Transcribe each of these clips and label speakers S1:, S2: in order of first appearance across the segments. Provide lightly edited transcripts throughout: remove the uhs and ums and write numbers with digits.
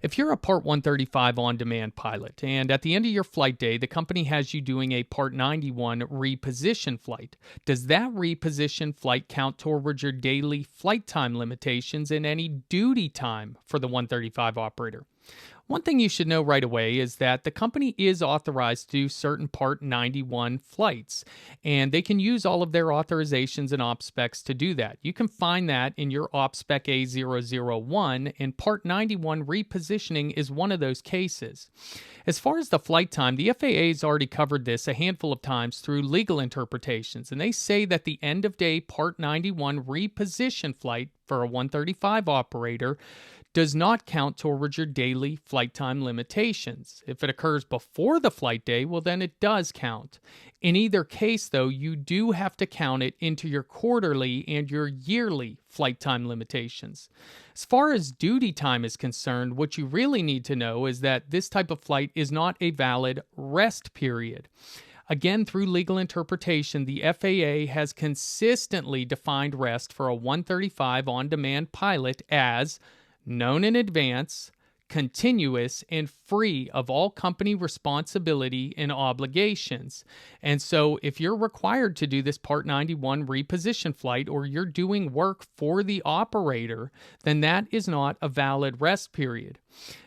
S1: If you're a Part 135 on demand pilot and at the end of your flight day, the company has you doing a Part 91 reposition flight, does that reposition flight count towards your daily flight time limitations and any duty time for the 135 operator? One thing you should know right away is that the company is authorized to do certain Part 91 flights, and they can use all of their authorizations and op specs to do that. You can find that in your op spec A001, and Part 91 repositioning is one of those cases. As far as the flight time, the FAA has already covered this a handful of times through legal interpretations, and they say that the end of day Part 91 reposition flight for a 135 operator does not count towards your daily flight time limitations. If it occurs before the flight day, well, then it does count. In either case, though, you do have to count it into your quarterly and your yearly flight time limitations. As far as duty time is concerned, what you really need to know is that this type of flight is not a valid rest period. Again, through legal interpretation, the FAA has consistently defined rest for a 135 on-demand pilot as known in advance, continuous, and free of all company responsibility and obligations. And so if you're required to do this Part 91 reposition flight or you're doing work for the operator, then that is not a valid rest period.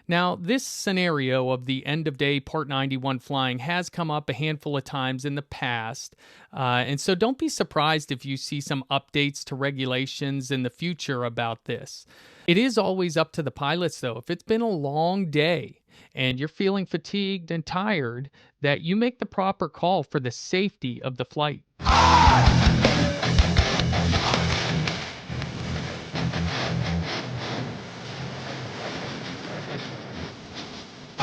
S1: Now, this scenario of the end of day Part 91 flying has come up a handful of times in the past. And so don't be surprised if you see some updates to regulations in the future about this. It is always up to the pilots, though. If it's been a long day and you're feeling fatigued and tired, that you make the proper call for the safety of the flight.